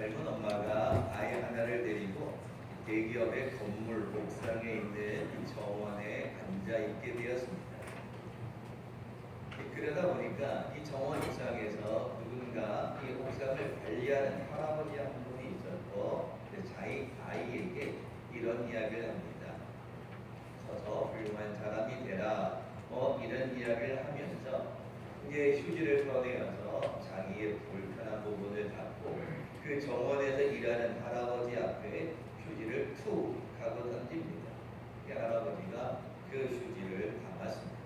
젊은 엄마가 아이 하나를 데리고 대기업의 건물 옥상에 있는 이 정원에 앉아 있게 되었습니다. 그러다 보니까 이 정원 옥상에서 누군가 이 옥상을 관리하는 할아버지 한 분이 있었고 자기 아이에게 이런 이야기를 합니다. 서서 훌륭한 사람이 되라. 이런 이야기를 하면서 이제 휴지를 꺼내어서 자기의 불편한 부분을 닦고 그 정원에서 일하는 할아버지 앞에 휴지를 툭 하고 던집니다. 이 할아버지가 그 휴지를 담았습니다.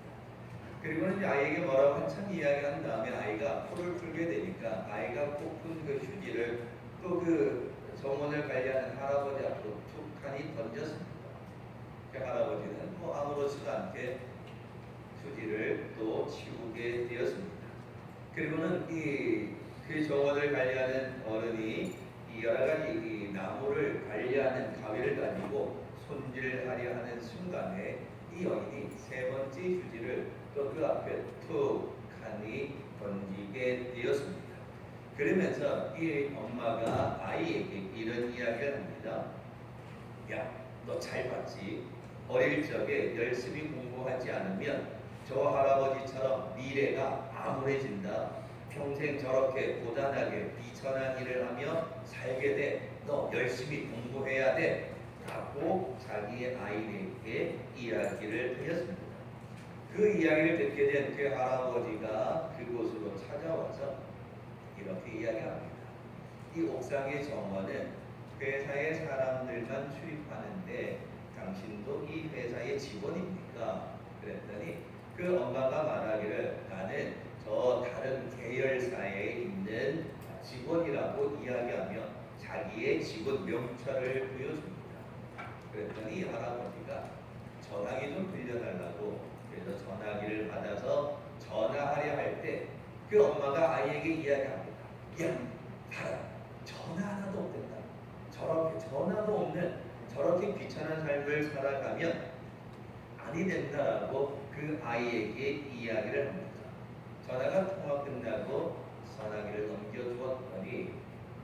그리고는 이제 아이에게 뭐라고 한참 이야기한 다음에 아이가 코를 풀게 되니까 아이가 꼽은 그 휴지를 또 그 정원을 관리하는 할아버지 앞으로 툭하니 던졌습니다. 그 할아버지는 아무렇지도 않게 휴지를 또 치우게 되었습니다. 그리고는 그 정원을 관리하는 어른이 이 여러 가지 이 나무를 관리하는 가위를 가지고 손질하려 하는 순간에 이 여인이 세 번째 휴지를 또 그 앞에 툭 하니 던지게 되었습니다. 그러면서 이 엄마가 아이에게 이런 이야기를 합니다. 야, 너 잘 봤지? 어릴 적에 열심히 공부하지 않으면 저 할아버지처럼 미래가 암울해진다. 평생 저렇게 고단하게 비천한 일을 하며 살게 돼. 너 열심히 공부해야 돼. 라고 자기의 아이에게 이야기를 하였습니다. 그 이야기를 듣게 된 그 할아버지가 그곳으로 찾아와서 이렇게 이야기합니다. 이 옥상의 정원은 회사의 사람들만 출입하는데 당신도 이 회사의 직원입니까? 그랬더니 그 엄마가 말하기를 나는 저 다른 계열사에 있는 직원이라고 이야기하며 자기의 직원 명찰을 보여줍니다. 그랬더니 할아버지가 전화기 좀 빌려달라고 그래서 전화기를 받아서 전화하려 할 때 그 엄마가 아이에게 이야기합니다. 야, 봐라. 전화 하나도 없단다. 저렇게 전화도 없는 저렇게 귀찮은 삶을 살아가면 아니 된다라고 그 아이에게 이야기를 합니다. 전화가 통화 끝나고 전화기를 넘겨주었더니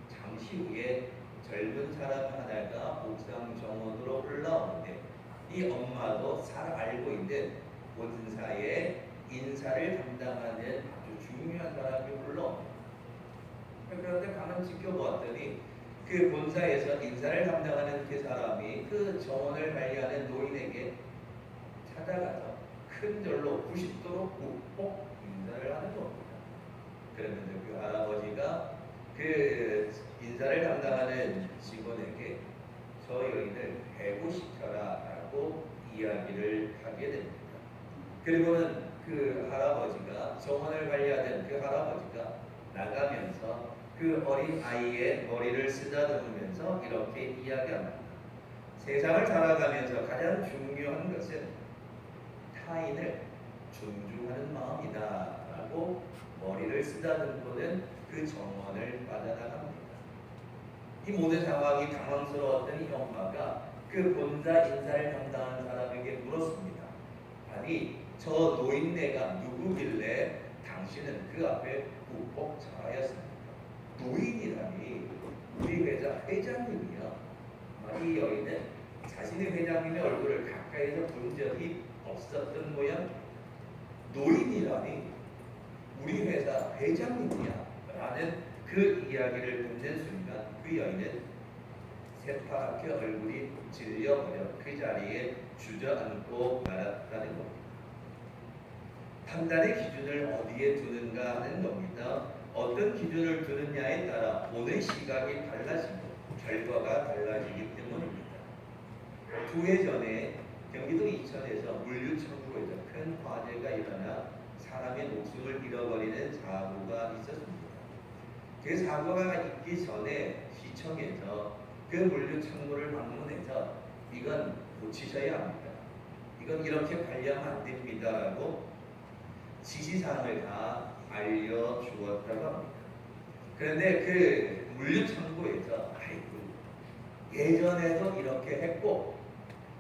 잠시 후에 젊은 사람 하나가 옥상 정원으로 올라오는데 이 엄마도 잘 알고 있는 본사의 인사를 담당하는 아주 중요한 사람이 올라옵니다. 그런데 가만 지켜보았더니 그 본사에서 인사를 담당하는 그 사람이 그 정원을 관리하는 노인에게 찾아가서 큰 절로 90도로 꼭 인사를 하는 겁니다. 그런데 그 할아버지가 그 인사를 담당하는 직원에게 저 여인을 해고시켜라 라고 이야기를 하게 됩니다. 그리고는 그 할아버지가 정원을 관리하던 그 할아버지가 나가면서 그 어린 아이의 머리를 쓰다듬으면서 이렇게 이야기합니다. 세상을 살아가면서 가장 중요한 것은 타인을 존중하는 마음이다 라고 머리를 쓰다듬고는 그 정원을 빠져나갑니다. 이 모든 상황이 당황스러웠던 이 엄마가 그 본사 인사를 담당한 사람에게 물었습니다. 아니 저 노인네가 누구길래 당신은 그 앞에 꾹꾹 절하였습니까? 노인이라니 우리 회사 회장님이요. 이 여인은 자신의 회장님의 얼굴을 가까이서 본 적이 없었던 모양. 노인이라니 우리 회사 회장님이야 라는 그 이야기를 듣는 순간 그 여인은 새파랗게 얼굴이 질려버려 그 자리에 주저앉고 말았다는 겁니다. 판단의 기준을 어디에 두는가 하는 겁니다. 어떤 기준을 두느냐에 따라 보는 시각이 달라지고 결과가 달라지기 때문입니다. 2해 전에 경기도 이천에서 물류 창고에서 큰 화재가 일어나 사람의 목숨을 잃어버리는 사고가 있었습니다. 그 사고가 있기 전에 시청에서 그 물류 창고를 방문해서 이건 고치셔야 합니다. 이건 이렇게 관리하면 안 됩니다라고 지시사항을 다 알려주었다고 합니다. 그런데 그 물류 창고에서 예전에도 이렇게 했고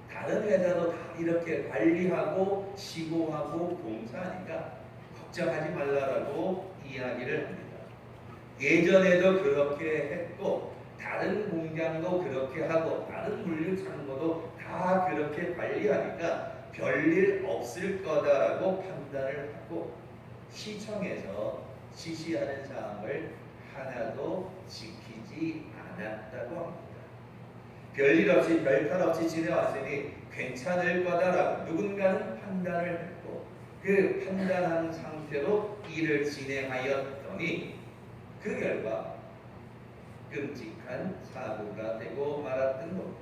다른 회사도 다 이렇게 관리하고 시공하고 공사하니까 걱정하지 말라라고 이야기를 합니다. 예전에도 그렇게 했고 다른 공장도 그렇게 하고 다른 물류 창고도 다 그렇게 관리하니까 별일 없을 거다라고 판단을 하고 시청에서 지시하는 사항을 하나도 지키지 않았다고 합니다. 별일 없이 별탈 없이 지내왔으니 괜찮을 거다라고 누군가는 판단을 했고 그 판단한 상태로 일을 진행하였더니 그 결과 끔찍한 사고가 되고 말았던 겁니다.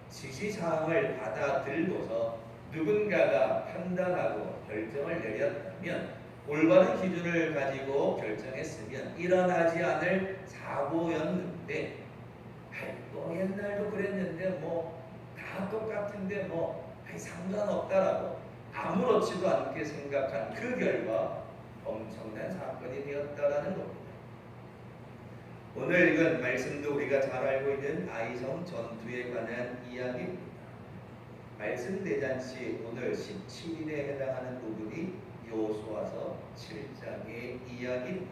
지시사항을 받아들고서 누군가가 판단하고 결정을 내렸다면 올바른 기준을 가지고 결정했으면 일어나지 않을 사고였는데 옛날도 그랬는데 뭐 다 똑같은데 뭐 상관없다라고 아무렇지도 않게 생각한 그 결과 엄청난 사건이 되었다라는 겁니다. 오늘 읽은 말씀도 우리가 잘 알고 있는 아이성 전투에 관한 이야기입니다. 말씀 대잔치 오늘 17일에 해당하는 부분이 여호수아서 7장의 이야기입니다.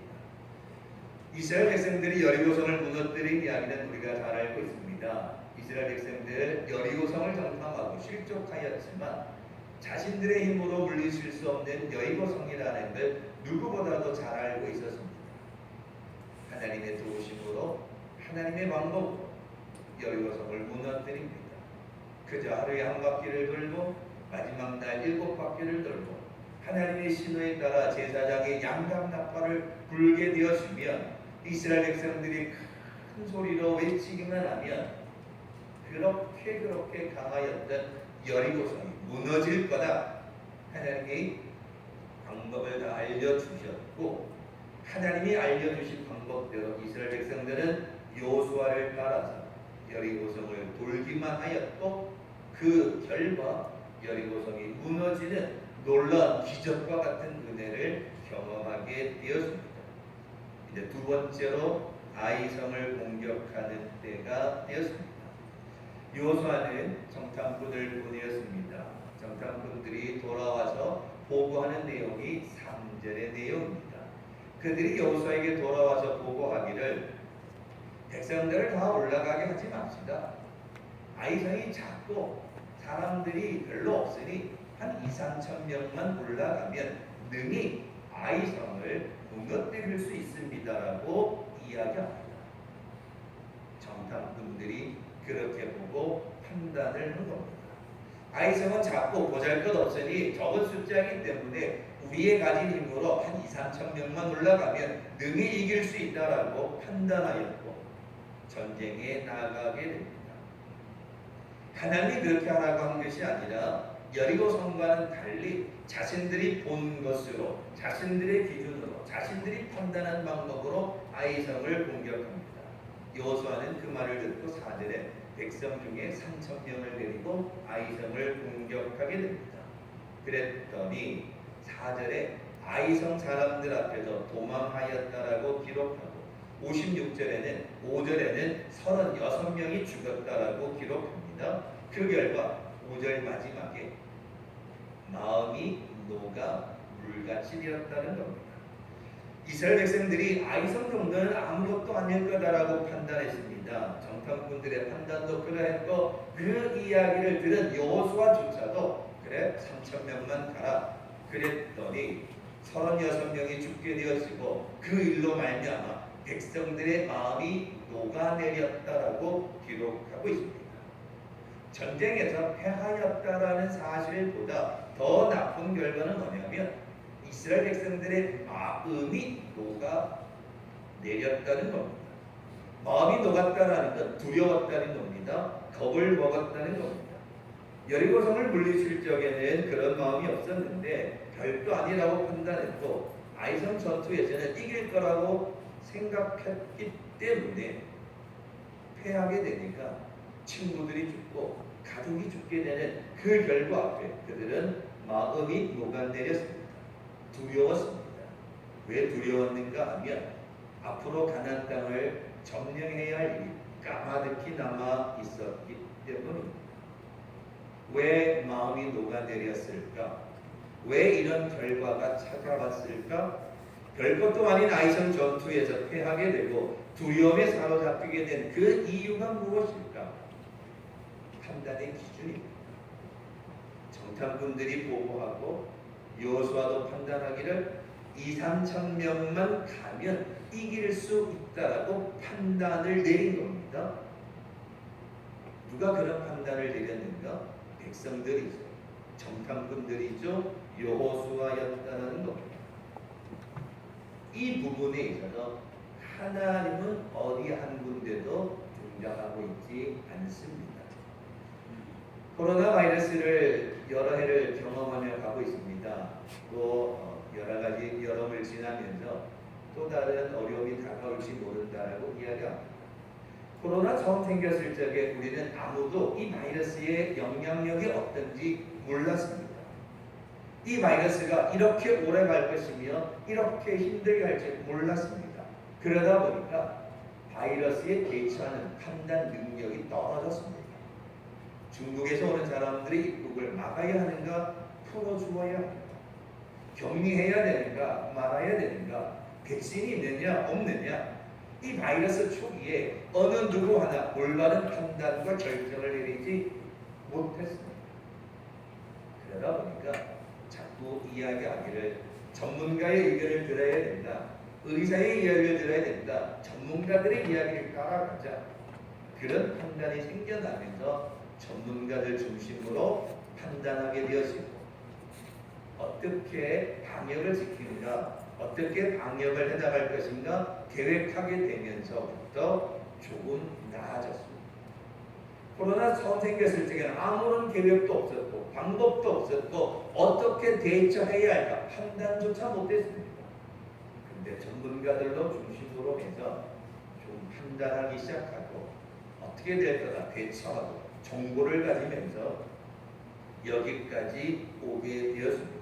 이스라엘 백성들이 여리고성을 무너뜨린 이야기는 우리가 잘 알고 있습니다. 이스라엘 백성들 여리고성을 정탐하고 실족하였지만 자신들의 힘으로 물리칠 수 없는 여리고성이라는 걸 누구보다도 잘 알고 있었습니다. 하나님의 도우심으로 하나님의 방법으로 여리고성을 무너뜨립니다. 그저 하루에 한 바퀴를 돌고 마지막 날 7바퀴를 돌고 하나님의 신호에 따라 제사장의 양감나팔을 불게 되었으면 이스라엘 백성들이 큰 소리로 외치기만 하면 그렇게 강하였던 여리고성이 무너질 거다. 하나님이 방법을 다 알려주셨고 하나님이 알려주신 방법대로 이스라엘 백성들은 여호수아를 따라서 여리고성을 돌기만 하였고 그 결과 여리고성이 무너지는 놀라운 기적과 같은 은혜를 경험하게 되었습니다. 이제 두 번째로 아이성을 공격하는 때가 되었습니다. 여호수아는 정탐꾼을 보내었습니다. 정탐꾼들이 돌아와서 보고하는 내용이 3절의 내용입니다. 그들이 여호수아에게 돌아와서 보고하기를 백성들을 다 올라가게 하지 맙시다. 아이성이 작고 사람들이 별로 없으니 한 2,3천 명만 올라가면 능히 아이성을 무너뜨릴 수 있습니다라고 이야기합니다. 정탐꾼들이 그렇게 보고 판단을 한 겁니다. 아이성은 작고 보잘것없으니 적은 숫자이기 때문에 우리의 가진 힘으로 한 2,3천 명만 올라가면 능히 이길 수 있다라고 판단하였고 전쟁에 나가게 됩니다. 하나님이 그렇게 하라고 한 것이 아니라 여리고 성과는 달리 자신들이 본 것으로 자신들의 기준으로 자신들이 판단한 방법으로 아이성을 공격합니다. 여호수아는 그 말을 듣고 4절에 백성 중에 3,000명을 데리고 아이성을 공격하게 됩니다. 그랬더니 4절에 아이성 사람들 앞에서 도망하였다라고 기록하고 56절에는 5절에는 36명이 죽었다라고 기록합니다. 그 결과 5절 마지막에 마음이 녹아 물같이 되었다는 겁니다. 이스라엘 백성들이 아이성 정도는 아무것도 아닐 거다라고 판단했습니다. 정탐꾼들의 판단도 그러했고 그 이야기를 들은 여호수아조차도 그래 3,000명만 가라 그랬더니 36명이 죽게 되었고 그 일로 말미암아 백성들의 마음이 녹아내렸다라고 기록하고 있습니다. 전쟁에서 패하였다라는 사실보다 더 나쁜 결과는 뭐냐면 이스라엘 백성들의 마음이 녹아내렸다는 겁니다. 마음이 녹았다라는 건 두려웠다는 겁니다. 겁을 먹었다는 겁니다. 여리고성을 물리칠 적에는 그런 마음이 없었는데 별도 아니라고 판단했고 아이성 전투에서는 이길 거라고 생각했기 때문에 패하게 되니까 친구들이 죽고 가족이 죽게 되는 그 결과 앞에 그들은 마음이 녹아내렸습니다. 두려웠습니다. 왜 두려웠는가 하면 앞으로 가나안 땅을 점령해야 할 일이 까마득히 남아 있었기 때문입니다. 왜 마음이 녹아내렸을까? 왜 이런 결과가 찾아왔을까? 별것도 아닌 아이성 전투에서 패하게 되고 두려움에 사로잡히게 된 그 이유가 무엇일까? 판단의 기준입니다. 정탐꾼들이 보고하고 여호수아도 판단하기를 2~3천 명만 가면 이길 수 있다라고 판단을 내린 겁니다. 누가 그런 판단을 내렸는가? 백성들이죠. 정탐꾼들이죠. 여호수아였다는 겁니다. 이 부분에 있어서 하나님은 어디 한 군데도 등장하고 있지 않습니다. 코로나 바이러스를 여러 해를 경험하며 가고 있습니다. 또 여러 가지 여름을 지나면서 또 다른 어려움이 다가올지 모른다라고 이야기합니다. 코로나 처음 생겼을 적에 우리는 아무도 이 바이러스의 영향력이 어떤지 몰랐습니다. 이 바이러스가 이렇게 오래 갈 것이며 이렇게 힘들게 할지 몰랐습니다. 그러다 보니까 바이러스에 대처하는 판단 능력이 떨어졌습니다. 중국에서 오는 사람들의 입국을 막아야 하는가, 풀어주어야 하는가, 격리해야 되는가, 말아야 되는가, 백신이 있느냐 없느냐, 이 바이러스 초기에 어느 누구 하나 올바른 판단과 결정을 내리지 못했습니다. 그러다 보니까 자꾸 이야기하기를 전문가의 의견을 들어야 된다, 의사의 이야기를 들어야 된다, 전문가들의 이야기를 따라가자, 그런 판단이 생겨나면서 전문가들 중심으로 판단하게 되었습니다. 어떻게 방역을 지키는가, 어떻게 방역을 해나갈 것인가 계획하게 되면서부터 조금 나아졌습니다. 코로나 처음 생겼을 때에는 아무런 계획도 없었고 방법도 없었고 어떻게 대처해야 할까 판단조차 못했습니다. 그런데 전문가들도 중심으로 해서 좀 판단하기 시작하고 어떻게 될 거다 대처하고 정보를 가지면서 여기까지 오게 되었습니다.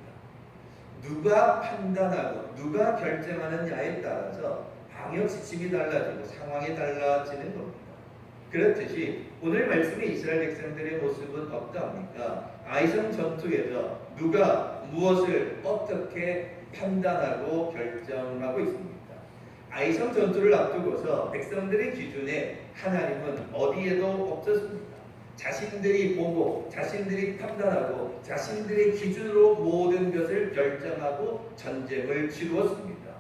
누가 판단하고 누가 결정하느냐에 따라서 방역 지침이 달라지고 상황이 달라지는 겁니다. 그렇듯이 오늘 말씀의 이스라엘 백성들의 모습은 어떠합니까? 아이성 전투에서 누가 무엇을 어떻게 판단하고 결정하고 있습니까? 아이성 전투를 앞두고서 백성들의 기준에 하나님은 어디에도 없었습니다. 자신들이 보고 자신들이 판단하고 자신들의 기준으로 모든 것을 결정하고 전쟁을 치루었습니다.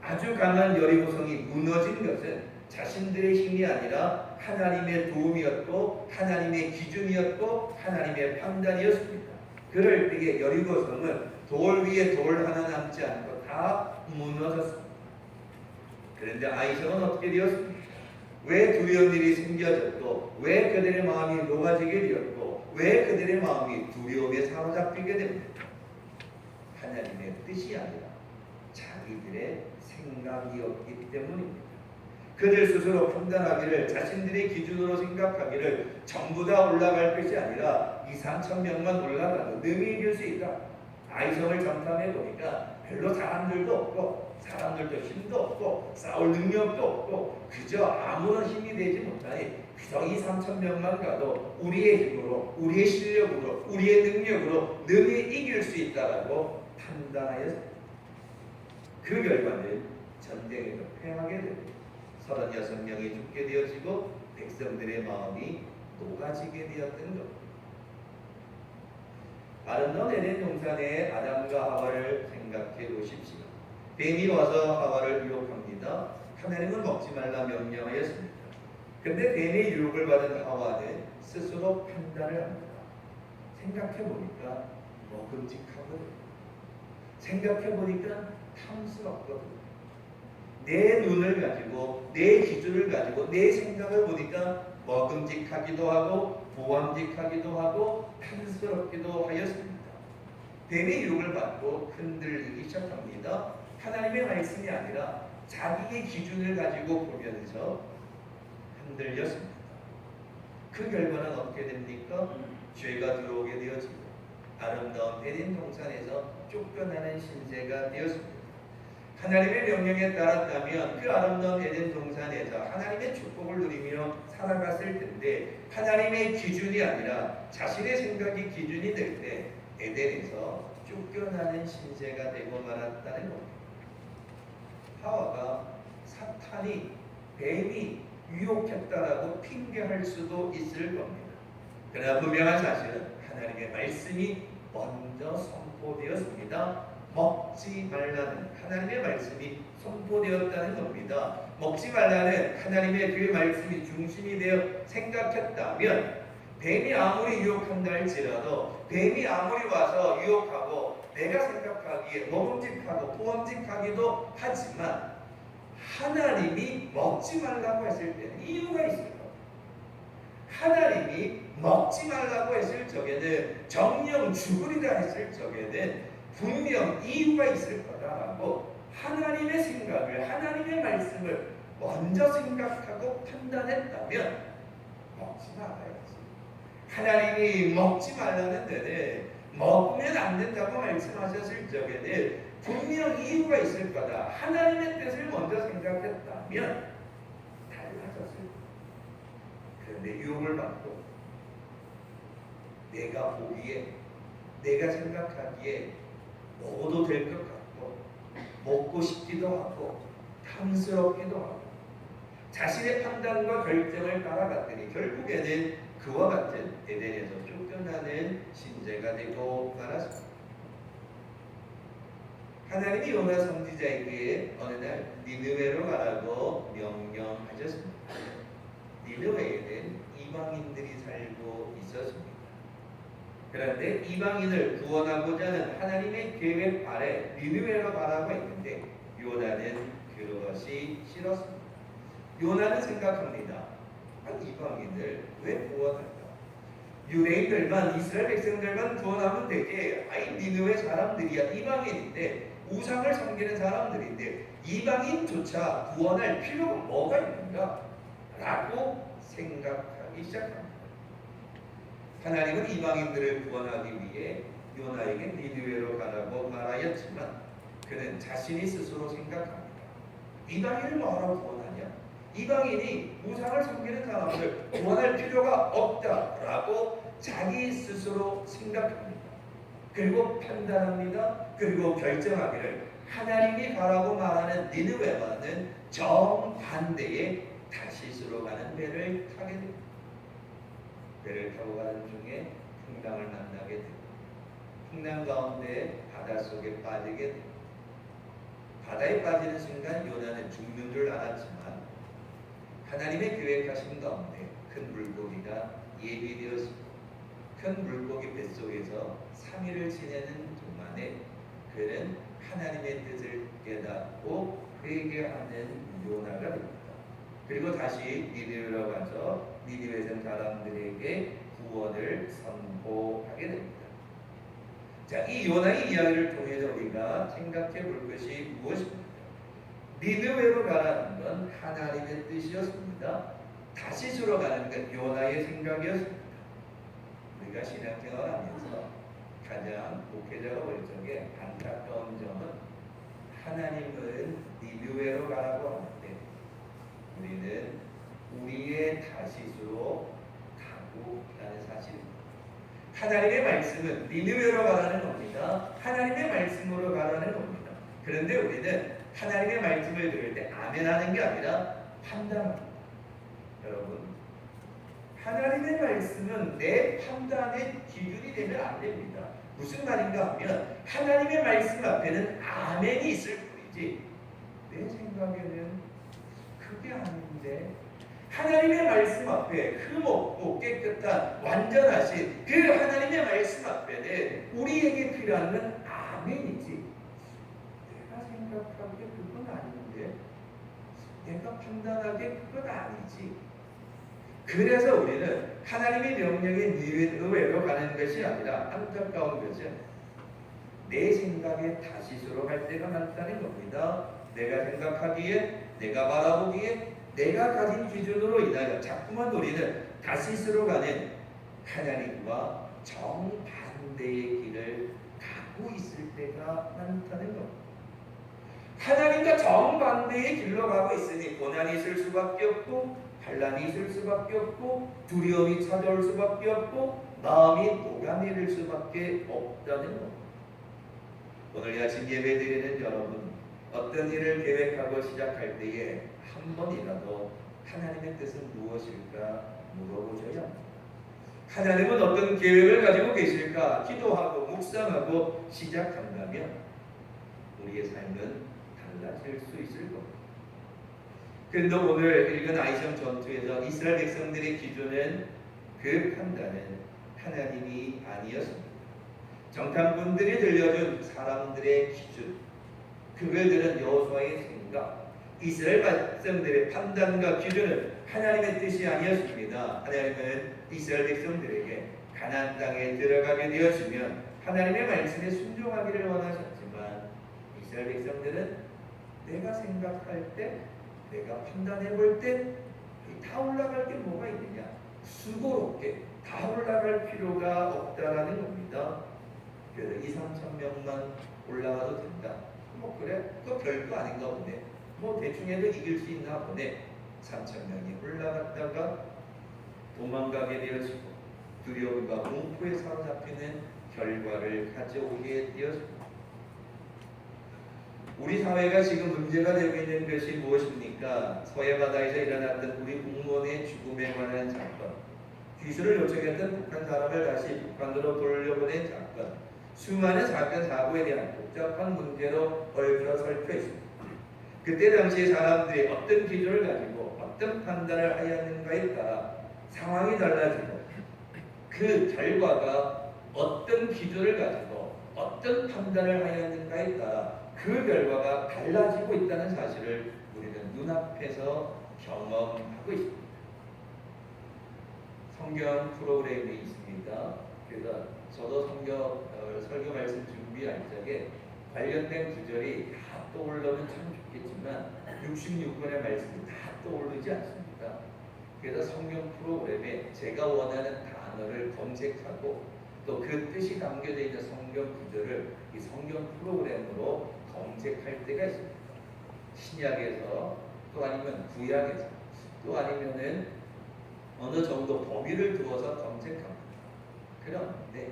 아주 강한 여리고성이 무너진 것은 자신들의 힘이 아니라 하나님의 도움이었고 하나님의 기준이었고 하나님의 판단이었습니다. 그럴 때에 여리고성은 돌 위에 돌 하나 남지 않고 다 무너졌습니다. 그런데 아이성은 어떻게 되었습니까? 왜 두려운 일이 생겨졌고 왜 그들의 마음이 녹아지게 되었고 왜 그들의 마음이 두려움에 사로잡히게 됩니까? 하나님의 뜻이 아니라 자기들의 생각이었기 때문입니다. 그들 스스로 판단하기를 자신들의 기준으로 생각하기를 전부 다 올라갈 것이 아니라 2~3천 명만 올라가도 능히 이길 수 있다. 아이성을 정탐해 보니까 별로 사람들도 없고 사람들도 힘도 없고 싸울 능력도 없고 그저 아무런 힘이 되지 못하니 그저 2~3천 명만 가도 우리의 힘으로 우리의 실력으로 우리의 능력으로 능히 이길 수 있다라고 판단하였습니다. 그 결과는 전쟁에서 패하게 되고 36명이 죽게 되어지고 백성들의 마음이 녹아지게 되었던 겁니다. 아름다운 에덴 동산의 아담과 하와를 생각해 보십시오. 뱀이 와서 하와를 유혹합니다. 하나님은 먹지 말라 명령하였습니다. 그런데 뱀의 유혹을 받은 하와는 스스로 판단을 합니다. 생각해 보니까 먹음직하거든요. 생각해 보니까 탐스럽거든요. 내 눈을 가지고 내 기준을 가지고 내 생각을 보니까 먹음직하기도 하고 보암직하기도 하고 탐스럽기도 하였습니다. 뱀의 유혹을 받고 흔들리기 시작합니다. 하나님의 말씀이 아니라 자기의 기준을 가지고 보면서 흔들렸습니다. 그 결과는 어떻게 됩니까? 죄가 들어오게 되어지고 아름다운 에덴 동산에서 쫓겨나는 신세가 되었습니다. 하나님의 명령에 따랐다면 그 아름다운 에덴 동산에서 하나님의 축복을 누리며 살아갔을 텐데 하나님의 기준이 아니라 자신의 생각이 기준이 될 때 에덴에서 쫓겨나는 신세가 되고 말았다는 겁니다. 하와가 사탄이 뱀이 유혹했다라고 핑계할 수도 있을 겁니다. 그러나 분명한 사실은 하나님의 말씀이 먼저 선포되었습니다. 먹지 말라는 하나님의 말씀이 선포되었다는 겁니다. 먹지 말라는 하나님의 그 말씀이 중심이 되어 생각했다면 뱀이 아무리 유혹한다 할지라도 뱀이 아무리 와서 유혹하고 내가 생각하기에 먹음직하고 보험직하기도 하지만 하나님이 먹지 말라고 했을 때는 이유가 있을 겁니다. 하나님이 먹지 말라고 했을 적에는 정령 죽으리라 했을 적에는 분명 이유가 있을 거다라고 하나님의 생각을 하나님의 말씀을 먼저 생각하고 판단했다면 먹지 말아야지. 하나님이 먹지 말라는 데는 먹으면 안 된다고 말씀하셨을 적에는 분명 이유가 있을 거다. 하나님의 뜻을 먼저 생각했다면 달라졌을 거다. 그런데 유혹을 받고 내가 보기에 내가 생각하기에 먹어도 될 것 같고 먹고 싶기도 하고 탐스럽기도 하고 자신의 판단과 결정을 따라갔더니 결국에는 그와 같은 에덴에서 쫓겨나는 신재가 되고 말았습니다. 하나님이 요나 선지자에게 어느 날 니느웨로 가라고 명령하셨습니다. 니느웨에는 이방인들이 살고 있었습니다. 그런데 이방인을 구원하고자 하는 하나님의 계획 아래 니느웨로 가라고 했는데 요나는 그것이 싫었습니다. 요나는 생각합니다. 이방인을 왜 구원할까? 유대인들만 이스라엘 백성들만 구원하면 되게 니느웨 사람들이야 이방인인데 우상을 섬기는 사람들인데 이방인조차 구원할 필요가 뭐가 있는가? 라고 생각하기 시작합니다. 하나님은 이방인들을 구원하기 위해 요나에게 니느웨로 가라고 말하였지만 그는 자신이 스스로 생각합니다. 이방인을 뭐하러 구원하냐? 이방인이 우상을 섬기는 사람을 구원할 필요가 없다라고 자기 스스로 생각합니다. 그리고 판단합니다. 그리고 결정하기를 하나님이 가라고 말하는 니느웨와는 정반대의 다시스로 가는 배를 타게 됩니다. 배를 타고 가는 중에 풍랑을 만나게 됩니다. 풍랑 가운데 바닷속에 빠지게 됩니다. 바다에 빠지는 순간 요나는 죽는 줄 알았지만 하나님의 계획하신 가운데 큰 물고기가 예비되었습니다. 큰 물고기 뱃속에서 3일을 지내는 동안에 그는 하나님의 뜻을 깨닫고 회개하는 요나가 됩니다. 그리고 다시 니느웨로 가서 니느웨 사람들에게 구원을 선포하게 됩니다. 자, 이 요나의 이야기를 통해서 우리가 생각해 볼 것이 무엇입니까? 니느웨로 가라는 건 하나님의 뜻이었습니다. 다시스로 가는 건 요나의 생각이었습니다. 우리가 신앙생활하면서 가장 목회자가 볼 적에 안타까운 점은 하나님은 니느웨로 가라고 하는데 우리는 우리의 다시스로 가고 있다는 사실입니다. 하나님의 말씀은 니느웨로 가라는 겁니다. 하나님의 말씀으로 가라는 겁니다. 그런데 우리는 하나님의 말씀을 들을 때 아멘하는 게 아니라 판단합니다. 여러분, 하나님의 말씀은 내 판단의 기준이 되면 안 됩니다. 무슨 말인가 하면 하나님의 말씀 앞에는 아멘이 있을 뿐이지 내 생각에는 그게 아닌데 하나님의 말씀 앞에 흠없고 깨끗한 완전하신 그 하나님의 말씀 앞에는 우리에게 필요한 건 아멘이지 내가 생각하기에 그건 아닌데 내가 판단하기에 그건 아니지. 그래서 우리는 하나님의 명령에 니느웨로 가는 것이 아니라 안타까운 것은 내 생각에 다시스로 갈 때가 많다는 겁니다. 내가 생각하기에 내가 바라보기에 내가 가진 기준으로 인하여 자꾸만 우리는 다시스로 가는 하나님과 정반대의 길을 가고 있을 때가 많다는 겁니다. 하나님과 정반대의 길로 가고 있으니 고난이 있을 수밖에 없고 환난이 있을 수밖에 없고 두려움이 찾아올 수밖에 없고 마음이 노가미를 수밖에 없다는 겁니다. 오늘 아침 예배 드리는 여러분 어떤 일을 계획하고 시작할 때에 한 번이라도 하나님의 뜻은 무엇일까 물어보셔야 합니다. 하나님은 어떤 계획을 가지고 계실까 기도하고 묵상하고 시작한다면 우리의 삶은 달라질 수 있을 겁니다. 그런데 오늘 읽은 아이성 전투에서 이스라엘 백성들의 기준은 그 판단은 하나님이 아니었습니다. 정탐꾼들이 들려준 사람들의 기준, 그걸 들은 여호수아의 생각, 이스라엘 백성들의 판단과 기준은 하나님의 뜻이 아니었습니다. 하나님은 이스라엘 백성들에게 가나안 땅에 들어가게 되었으면 하나님의 말씀에 순종하기를 원하셨지만 이스라엘 백성들은 내가 생각할 때, 내가 판단해 볼 때 다 올라갈 게 뭐가 있느냐, 수고롭게 다 올라갈 필요가 없다라는 겁니다. 그래서 2,000~3,000 명만 올라가도 된다. 뭐 그래? 그거 별거 아닌가 보네. 뭐 대충 해도 이길 수 있나 보네. 3,000명이 올라갔다가 도망가게 되었고 두려움과 공포에 사로잡히는 결과를 가져오게 되었습니다. 우리 사회가 지금 문제가 되고 있는 것이 무엇입니까? 서해 바다에서 일어났던 우리 공무원의 죽음에 관한 사건, 귀수를 요청했던 북한 사람을 다시 북한으로 돌려보낸 사건, 수많은 사건 사고에 대한 복잡한 문제로 얽혀 설켜 있습니다. 그때 당시에 사람들이 어떤 기준을 가지고 어떤 판단을 하였는가에 따라 상황이 달라지고 그 결과가 어떤 기준을 가지고 어떤 판단을 하였는가에 따라 그 결과가 달라지고 있다는 사실을 우리는 눈앞에서 경험하고 있습니다. 성경 프로그램이 있습니다. 그래서 저도 설교 말씀 준비할 적에 관련된 구절이 다 떠올르면 참 좋겠지만 66권의 말씀이 다 떠오르지 않습니다. 그래서 성경 프로그램에 제가 원하는 단어를 검색하고 또 그 뜻이 담겨져 있는 성경 구절을 이 성경 프로그램으로 검색할 때가 있습니다. 신약에서 또 아니면 구약에서 또 아니면은 어느 정도 범위를 두어서 검색합니다. 그런데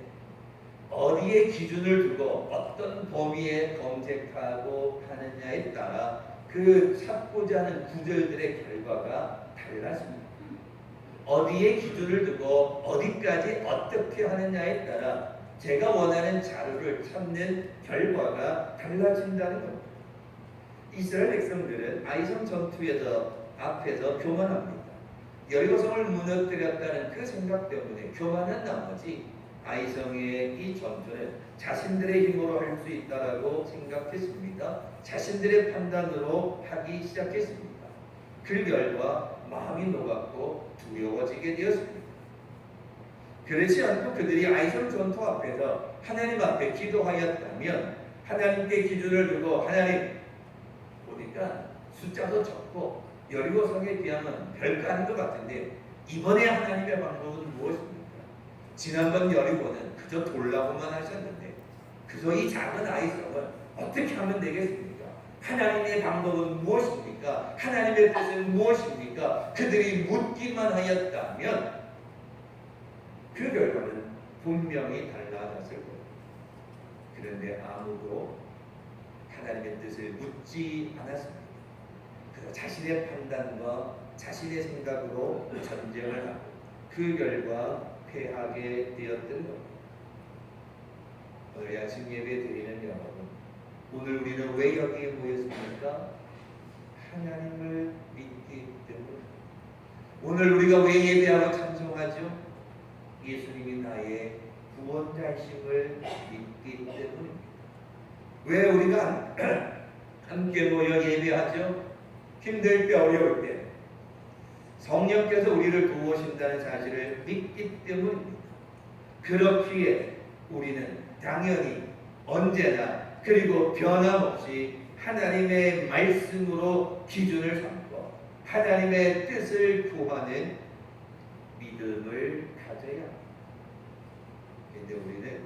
어디에 기준을 두고 어떤 범위에 검색하고 하느냐에 따라 그 찾고자 하는 구절들의 결과가 달라집니다. 어디에 기준을 두고 어디까지 어떻게 하느냐에 따라 제가 원하는 자료를 찾는 결과가 달라진다는 겁니다. 이스라엘 백성들은 아이성 전투에서 앞에서 교만합니다. 여리고성을 무너뜨렸다는 그 생각 때문에 교만한 나머지 아이성의 이 전투는 자신들의 힘으로 할 수 있다라고 생각했습니다. 자신들의 판단으로 하기 시작했습니다. 그 결과 마음이 녹았고 두려워지게 되었습니다. 그렇지 않고 그들이 아이성 전투 앞에서 하나님 앞에 기도하였다면 하나님께 기준을 두고 하나님 보니까 숫자도 적고 여리고성에 비하면 별거 아닌 것 같은데 이번에 하나님의 방법은 무엇입니까? 지난번 여리고는 그저 돌라고만 하셨는데 그저 이 작은 아이성을 어떻게 하면 되겠습니까? 하나님의 방법은 무엇입니까? 하나님의 뜻은 무엇입니까? 그들이 묻기만 하였다면 그 결과는 분명히 달라졌을 거예요. 그런데 아무도 하나님의 뜻을 묻지 않았습니다. 그래서 자신의 판단과 자신의 생각으로 전쟁을 하고 그 결과 패하게 되었던 겁니다. 오늘 아침 예배 드리는 여러분, 오늘 우리는 왜 여기에 모였습니까? 하나님을 믿기 때문에. 오늘 우리가 왜 예배하고 찬송하죠? 예수님이 나의 구원자이심을 믿기 때문입니다. 왜 우리가 함께 모여 예배하죠? 힘들 때, 어려울 때 성령께서 우리를 도우신다는 사실을 믿기 때문입니다. 그렇기에 우리는 당연히 언제나 그리고 변함없이 하나님의 말씀으로 기준을 삼고 하나님의 뜻을 구하는 믿음을 가져야 합니다. 그런데 우리는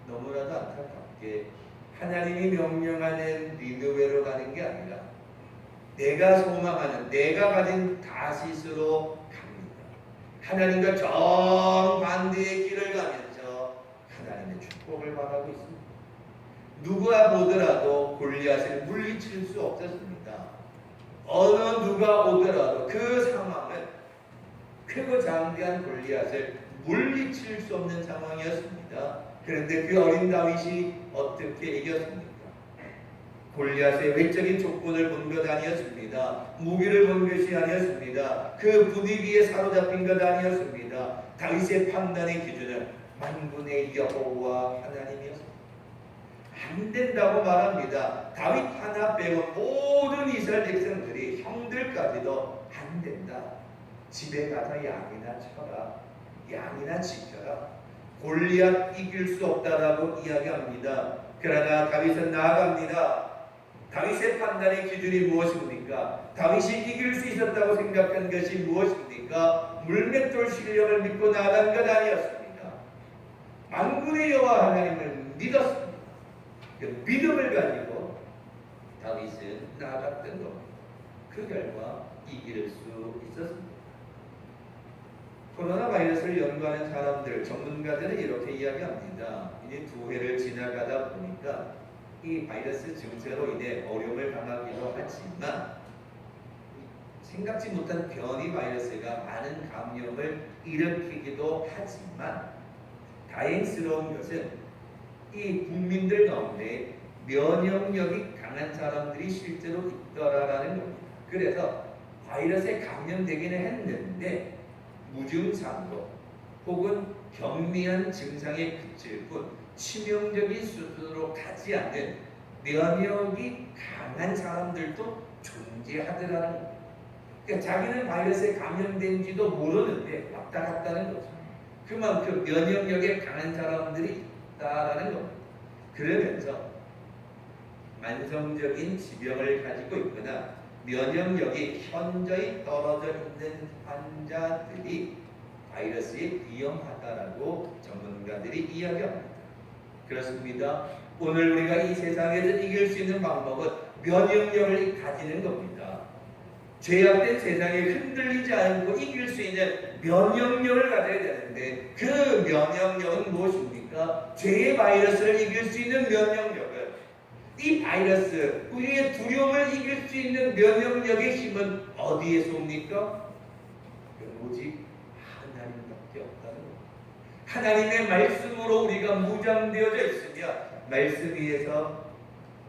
너무나도 안타깝게 하나님이 명령하는 니느웨로 가는 게 아니라 내가 소망하는 내가 가진 다시스로 갑니다. 하나님과 정반대의 길을 가면서 하나님의 축복을 바라고 있습니다. 누가 보더라도 골리앗을 물리칠 수 없었습니다. 어느 누가 오더라도 그 상황은 크고 장대한 골리앗을 물리칠 수 없는 상황이었습니다. 그런데 그 어린 다윗이 어떻게 이겼습니까? 골리앗의 외적인 조건을 본 것 아니었습니다. 무기를 본 것이 아니었습니다. 그 분위기에 사로잡힌 것 아니었습니다. 다윗의 판단의 기준은 만군의 여호와 하나님이었습니다. 안 된다고 말합니다. 다윗 하나 빼고 모든 이스라엘 백성들이 형들까지도 안 된다. 집에 가서 양이나 쳐라. 양이나 지켜라. 골리앗 이길 수 없다라고 이야기합니다. 그러나 다윗은 나아갑니다. 다윗의 판단의 기준이 무엇입니까? 다윗이 이길 수 있었다고 생각한 것이 무엇입니까? 물맷돌 실력을 믿고 나아간 것 아니었습니다. 만군의 여호와 하나님을 믿었습니다. 그 믿음을 가지고 다윗은 나아갔던 겁니다. 그 결과 이길 수 있었습니다. 코로나 바이러스를 연구하는 사람들, 전문가들은 이렇게 이야기합니다. 이제 2해를 지나가다 보니까 이 바이러스 증세로 인해 어려움을 당하기도 하지만 생각지 못한 변이 바이러스가 많은 감염을 일으키기도 하지만 다행스러운 것은 이 국민들 가운데 면역력이 강한 사람들이 실제로 있더라라는 겁니다. 그래서 바이러스에 감염되기는 했는데 무증상으로 혹은 경미한 증상에 그칠 뿐 치명적인 수준으로 가지 않는 면역이 강한 사람들도 존재하더라는 겁니다. 그러니까 자기는 바이러스에 감염된지도 모르는데 왔다 갔다는 거죠. 그만큼 면역력에 강한 사람들이 있다라는 겁니다. 그러면서 만성적인 지병을 가지고 있거나 면역력이 현저히 떨어져 있는 환자들이 바이러스에 위험하다라고 전문가들이 이야기합니다. 그렇습니다. 오늘 우리가 이 세상에서 이길 수 있는 방법은 면역력을 가지는 겁니다. 죄악된 세상에 흔들리지 않고 이길 수 있는 면역력을 가져야 되는데 그 면역력은 무엇입니까? 죄의 바이러스를 이길 수 있는 면역력은 이 바이러스, 우리의 두려움을 이길 수 있는 면역력의 힘은 어디에서 옵니까? 오직 하나님밖에 없다는 겁니다. 하나님의 말씀으로 우리가 무장되어져 있으며 말씀 위에서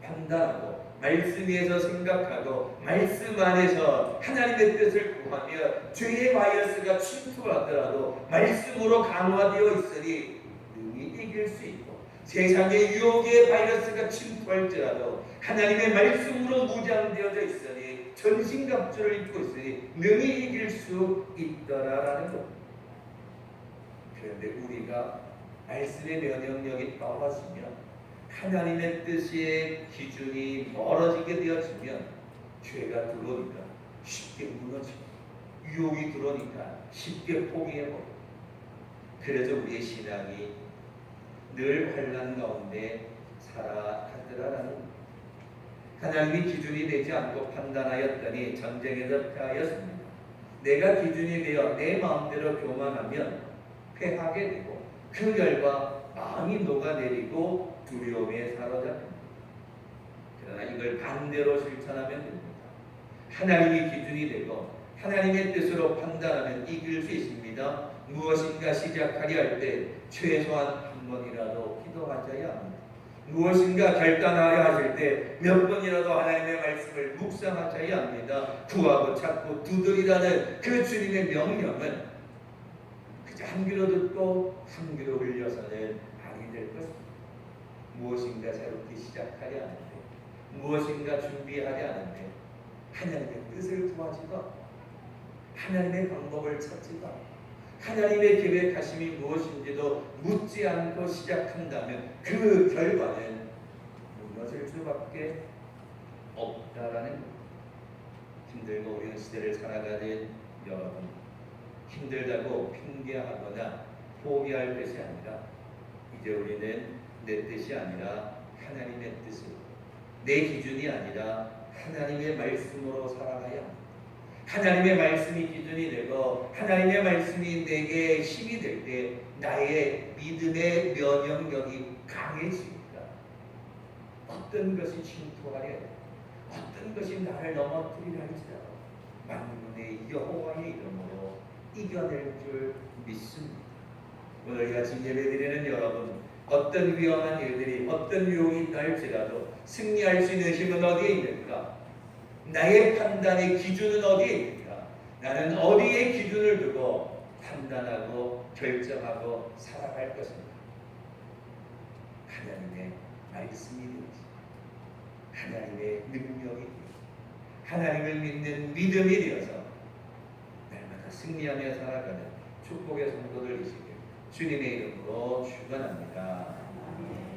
판단하고 말씀 위에서 생각하고 말씀 안에서 하나님의 뜻을 구하며 죄의 바이러스가 침투하더라도 말씀으로 강화되어 있으니 능히 이길 수 있고 세상의 유혹의 바이러스가 침투할지라도 하나님의 말씀으로 무장되어져 있으니 전신갑주를 입고 있으니 능히 이길 수 있더라라는 겁니다. 그런데 우리가 말씀의 면역력이 떨어지면 하나님의 뜻의 기준이 멀어지게 되어지면 죄가 들어오니까 쉽게 무너지고 유혹이 들어오니까 쉽게 포기해버리고 그래서 우리의 신앙이 늘 환난 가운데 살아가더라라는 하나님이 기준이 되지 않고 판단하였더니 전쟁에서 패하였습니다. 내가 기준이 되어 내 마음대로 교만하면 패하게 되고 그 결과 마음이 녹아내리고 두려움에 사로잡힙니다. 그러나 이걸 반대로 실천하면 됩니다. 하나님이 기준이 되고 하나님의 뜻으로 판단하면 이길 수 있습니다. 무엇인가 시작하려 할 때 최소한 한 번이라도 기도하셔야 합니다. 무엇인가 결단하려 하실 때 몇 번이라도 하나님의 말씀을 묵상하셔야 합니다. 구하고 찾고 두드리라는 그 주님의 명령은 그저 한 귀로 듣고 한 귀로 흘려서는 아니 될 것입니다. 무엇인가 새롭게 시작하려 하는데 무엇인가 준비하려 하는데 하나님의 뜻을 구하지도 하나님의 방법을 찾지도 하나님의 계획하심이 무엇인지도 묻지 않고 시작한다면 그 결과는 무너질 수밖에 없다라는 겁니다. 힘들고 어려운 시대를 살아가는 여러분, 힘들다고 핑계하거나 포기할 것이 아니라 이제 우리는 내 뜻이 아니라 하나님의 뜻으로 내 기준이 아니라 하나님의 말씀으로 살아가야 합니다. 하나님의 말씀이 기준이 되고 하나님의 말씀이 내게 힘이 될 때 나의 믿음의 면역력이 강해집니다. 어떤 것이 침투하려 어떤 것이 나를 넘어뜨리려 할지라도 만군의 여호와의 이름으로 이겨낼 줄 믿습니다. 오늘 같이 예배드리는 여러분, 어떤 위험한 일들이 어떤 유혹이 있다 할지라도 승리할 수 있는 힘은 어디에 있는가? 나의 판단의 기준은 어디에 있는가? 나는 어디에 기준을 두고 판단하고 결정하고 살아갈 것인가? 하나님의 말씀이 되지, 하나님의 능력이 되지, 하나님을 믿는 믿음이 되어서 날마다 승리하며 살아가는 축복의 성도들 되시길 주님의 이름으로 축원합니다.